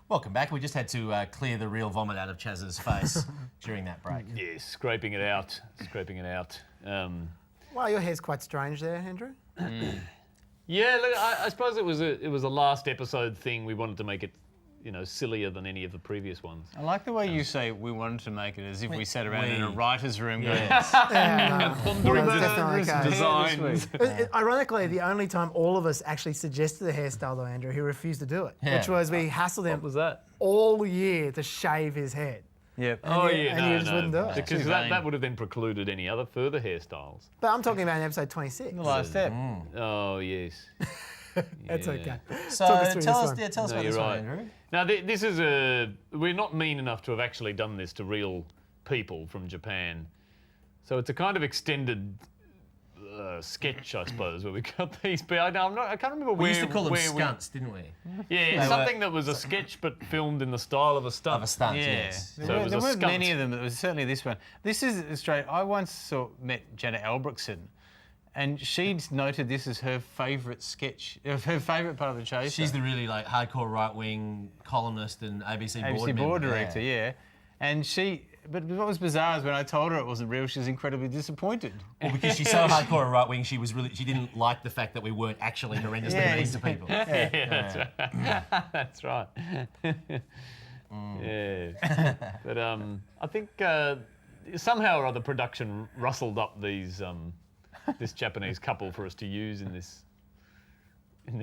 Welcome back. We just had to clear the real vomit out of Chaz's face during that break. Yes, scraping it out. Wow, your hair's quite strange there, Andrew. Yeah, look, I suppose it was a last episode thing. We wanted to make it, sillier than any of the previous ones. I like the way you say we wanted to make it as if we sat around in a writer's room going, Designs. Ironically, the only time all of us actually suggested the hairstyle, though, Andrew, he refused to do it, which was we hassled him What was that? all year to shave his head. Yep. And you just wouldn't do it. Because that would have then precluded any other further hairstyles. But I'm talking about in episode 26. The last step. Oh, yes. That's okay. So tell us about this one, Andrew. Now, this is we're not mean enough to have actually done this to real people from Japan. So it's a kind of extended sketch, I suppose, where we got these. But I can't remember where. We used to call them stunts, didn't we? Yeah, something that was a sketch but filmed in the style of a stunt. Of a stunt, yes. There weren't many of them, but it was certainly this one. This is straight. I once met Janet Albrechtsen, and she'd noted this as her favourite sketch, her favourite part of the show. She's the really hardcore right-wing columnist and ABC board director, yeah. And but what was bizarre is when I told her it wasn't real, she was incredibly disappointed. Well, because she's so hardcore and right-wing, she didn't like the fact that we weren't actually horrendously mean to people. That's right. That's right. Yeah. But I think somehow or other production rustled up these this Japanese couple for us to use in this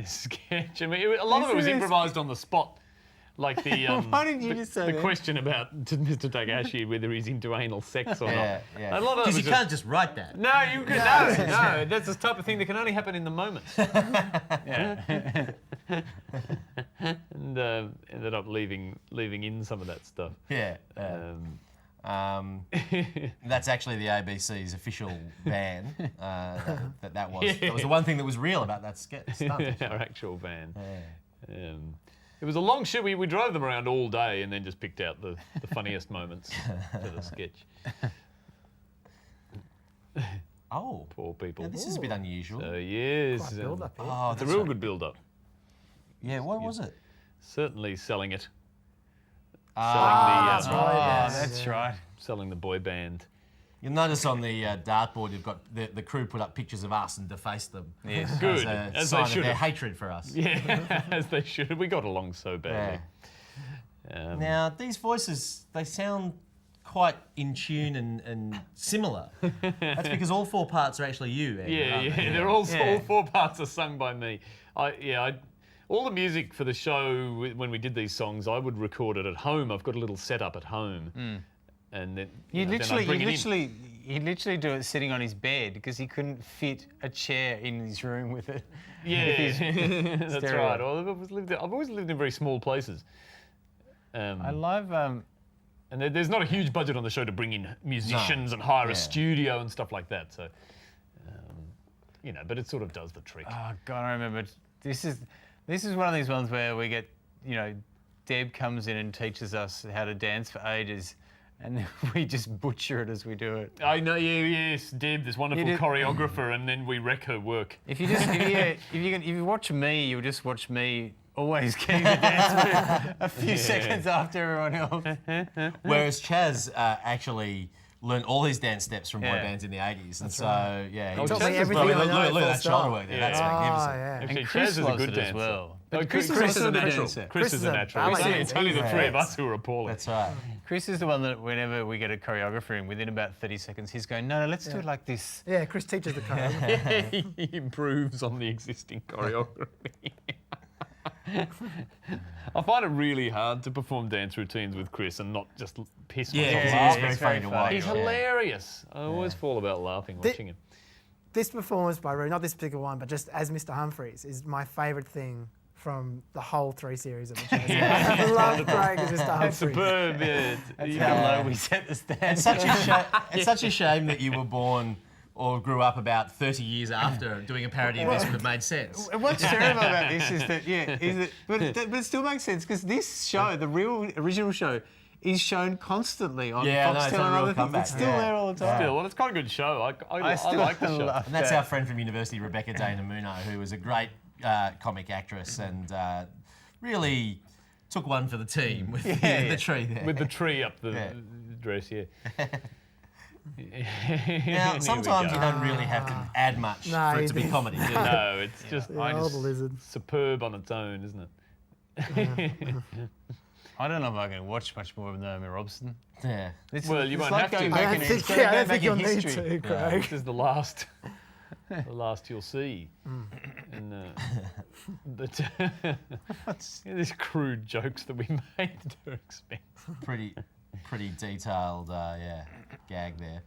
sketch. I mean, a lot of it was improvised on the spot. Like the Why didn't you just say the that? question about Mr. Takahashi whether he's into anal sex or not. Yeah. A lot of Because you can't just write that. No, you can no. That's the type of thing that can only happen in the moment. Yeah. And ended up leaving in some of that stuff. Yeah. That's actually the ABC's official ban. That was the one thing that was real about that stunt. Our actual ban. It was a long shoot. We drove them around all day and then just picked out the funniest moments for the sketch. Oh. Poor people. Yeah, this is a bit unusual. So, yes. Quite build-up here. Oh, It's a real good build-up. Yeah, what was it? Certainly selling it. That's right. That's right. Selling the boy band. You'll notice on the dartboard you've got the crew put up pictures of us and defaced them. Yes. Good, As a as sign they of should their have. hatred for us. Yeah, as they should. We got along so badly. Now, these voices, they sound quite in tune and similar. That's because all four parts are actually you, Andrew, aren't they? They're all four parts are sung by me. All the music for the show, when we did these songs, I would record it at home. I've got a little setup at home. And then He'd literally do it sitting on his bed because he couldn't fit a chair in his room with it. Yeah, that's stereo. right. Well, I've always lived in very small places. I love... And there's not a huge budget on the show to bring in musicians and hire a studio and stuff like that. So, but it sort of does the trick. Oh, God, I remember. This is one of these ones where we get, Deb comes in and teaches us how to dance for ages. And we just butcher it as we do it. I know, yes, Deb, this wonderful choreographer, and then we wreck her work. If you watch me, you'll just watch me always getting the dance move a few seconds after everyone else. Whereas Chaz actually learned all his dance steps from boy bands in the 80s. And so, he taught me look everything I know at that at shoulder work there. That's magnificent. Actually, And Chris Chaz is a loves good it dancer. as well. But Chris Chris is is also a the natural. dancer. Chris is a natural. ballet It's only the three of us who are appalling. That's right. Chris is the one that whenever we get a choreographer in, within about 30 seconds, he's going, no, let's do it like this. Yeah, Chris teaches the choreography. He improves on the existing choreography. I find it really hard to perform dance routines with Chris and not just piss myself Yeah, laughing. it's very funny to watch. He's hilarious. I always fall about laughing watching him. This performance by Rue, not this particular one, but just as Mr. Humphreys, is my favourite thing from the whole 3 series of the show. I love Craig as Mr. Humphreys. Superb, yeah. That's how low we set the standard. It's such a shame that you were born or grew up about 30 years after doing a parody of this would have made sense. What's terrible about this is that, but it still makes sense because this show, the real original show, is shown constantly on FOXTEL and other things. It's still there all the time. Still, well, it's quite a good show. I still like the show. love And that's that. our friend from university, Rebecca Dana Muno, who was a great comic actress and really took one for the team with the tree there. With the tree up the dress, yeah. Now, sometimes you don't really have to add much for it to be comedy. Do you? No, it's just old lizard. superb on its own, isn't it? I don't know if I can watch much more of Naomi Robson. Yeah. Well, you won't have to. I don't think you'll need to, Craig. This is the last you'll see. And these crude jokes that we made at her expense. Pretty detailed, gag there.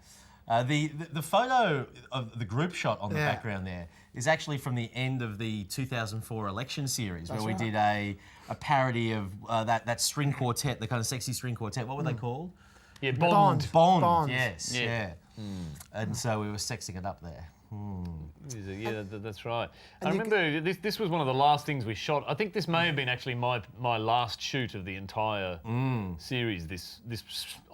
The photo of the group shot on the background there is actually from the end of the 2004 election series, where we did a parody of that string quartet, the kind of sexy string quartet. What were they called? Yeah, Bond. Bond. Yes. Yeah. And so we were sexing it up there. Yeah, that's right. I remember this was one of the last things we shot. I think this may have been actually my last shoot of the entire series. This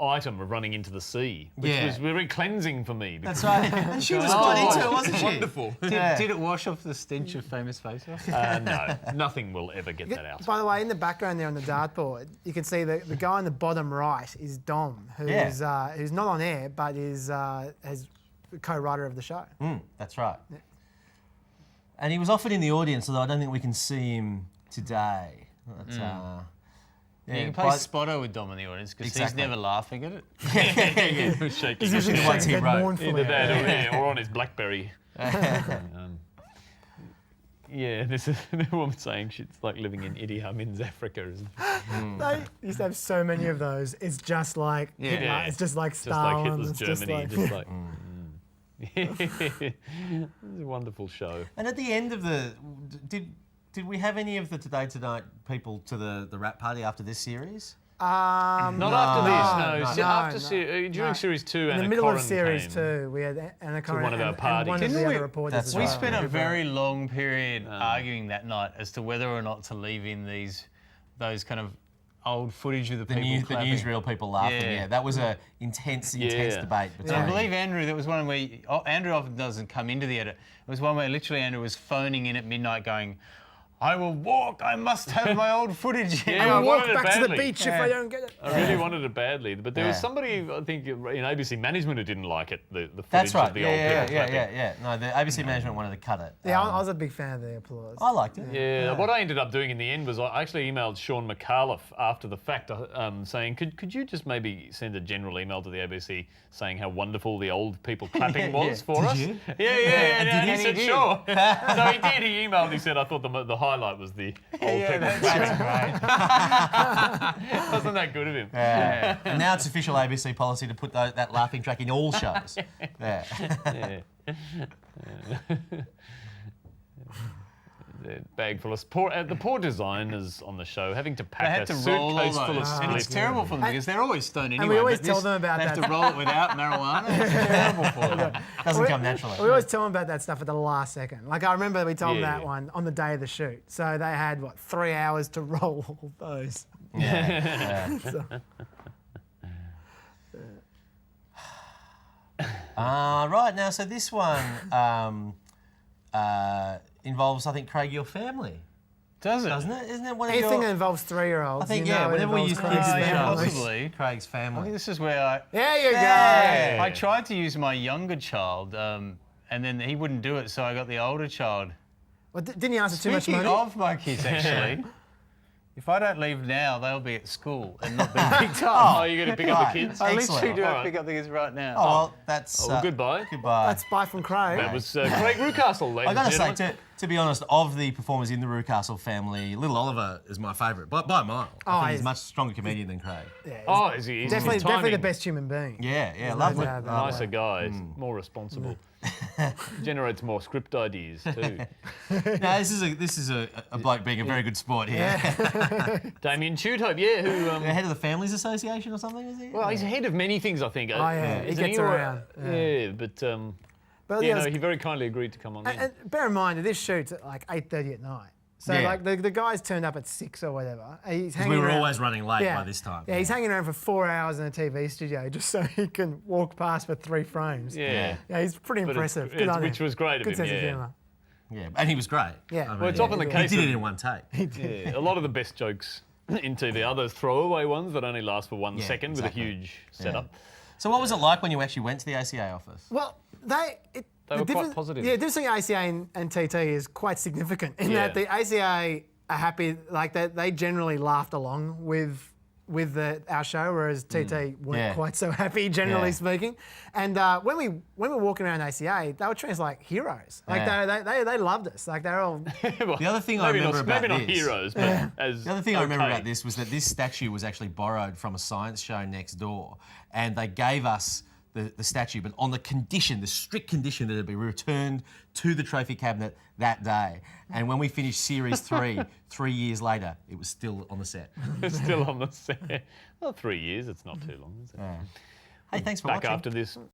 item of running into the sea, which was very cleansing for me. That's right. And she was quite into it, wasn't she? Wonderful. Did it wash off the stench of Famous Face-Off? No, nothing will ever get that out. By the way, in the background there on the dartboard, you can see the guy on the bottom right is Dom, who's not on air, but is has co-writer of the show. That's right. Yeah. And he was often in the audience, although I don't think we can see him today. But, you can play spotter with Dom in the audience because he's never laughing at it. Yeah. Shaking. He's usually the ones he wrote. Either that or on his BlackBerry. Yeah, this is the woman saying she's like living in Idi Amin's Africa, isn't it? They used to have so many of those. It's just like Hitler. It's just like Stalin. Just like Hitler's Germany. It's a wonderful show. And at the end of did we have any of the Today Tonight people to the rap party after this series? Not after this, no. During series 2, in the middle of series 2, we had Anna Corrin one of our parties. one of the other reporters. We spent a very long period arguing that night as to whether or not to leave in those kind of old footage of the people clapping. The newsreel people laughing. Yeah, that was a intense debate. And I believe Andrew, there was one where Andrew often doesn't come into the edit. It was one where literally Andrew was phoning in at midnight going, I will walk, I must have my old footage. I will walk back to the beach if I don't get it. I really wanted it badly. But there was somebody, I think, in ABC management who didn't like it, the footage That's right. of the old people clapping. Yeah. No, the ABC management wanted to cut it. Yeah, I was a big fan of the applause. I liked it. Yeah, what I ended up doing in the end was I actually emailed Sean McAuliffe after the fact saying, could you just maybe send a general email to the ABC saying how wonderful the old people clapping was for us? You? Yeah. And he said, sure. So he did. He emailed, he said, I thought the highlight was the old people clapping. Great. Wasn't that good of him? Yeah. And now it's official ABC policy to put that laughing track in all shows. Yeah. Bag full of the poor designers on the show having to pack a suitcase full of and it's terrible for them because they're always stoned anyway. And we always tell them about that. They have to roll it without marijuana. It's terrible for them. Doesn't come naturally. We always tell them about that stuff at the last second. Like I remember we told them that one on the day of the shoot. So they had 3 hours to roll all those. Yeah. Right now, so this one involves, I think, Craig, your family. Does it? Doesn't it? Isn't it one of Anything your... that involves 3-year-olds. I think, you know whenever we use kids in the show, possibly. Craig's I family. think this is where There you go. I tried to use my younger child, and then he wouldn't do it, so I got the older child. Well, didn't you ask for too much Speaking money? of my kids, actually, if I don't leave now, they'll be at school and not being picked up. Oh, you're going to pick up the kids? I Excellent. literally do have All to pick up the kids right now. Oh, well, that's... goodbye. Goodbye. That's bye from Craig. That was Craig Rucastle, ladies I got to and say, gentlemen. to be honest, of the performers in the Rucastle family, Little Oliver is my favourite, by a mile. I think he's a much stronger comedian than Craig. Yeah, Is he? definitely the best human being. Yeah, lovely. doubt about Nicer guy, more responsible. Generates more script ideas too. No, this is a bloke being a very good sport here. Damien Tutope, who... The head of the Families Association or something, is he? well, he's head of many things, I think. Oh, yeah, he Isn't gets around. Yeah, but he very kindly agreed to come on in. And bear in mind that this shoot's at 8:30 at night. So the guys turned up at 6 or whatever. He's hanging we were around. always running late by this time. Yeah, he's hanging around for 4 hours in a TV studio just so he can walk past for 3 frames. Yeah. Yeah, he's pretty impressive. Good on him. Which was great of Good him, sense of humour. Yeah, and he was great. Yeah. Well, it's often the case He did that- it in one take. Yeah, a lot of the best jokes into the other throwaway ones that only last for 1 Yeah, second exactly. with a huge setup. So what was it like when you actually went to the ACA office? Well, They the were quite difference- positive. Yeah, the difference between ACA and TT is quite significant in Yeah. that the ACA are happy, like they generally laughed along with our show, whereas TT weren't Yeah. quite so happy, generally Yeah. speaking. And when we were walking around ACA, they were treated us like heroes. Like Yeah. they loved us. Like they're all. Well, The other thing I remember about maybe not this- heroes, but as The other thing I remember okay. about this was that this statue was actually borrowed from a science show next door, and they gave us the statue, but on the strict condition that it be returned to the trophy cabinet that day. And when we finished Series 3, 3 years later, it was still on the set. It's still on the set. Well, 3 years, it's not too long, is it? Hey, thanks for Back watching. after this.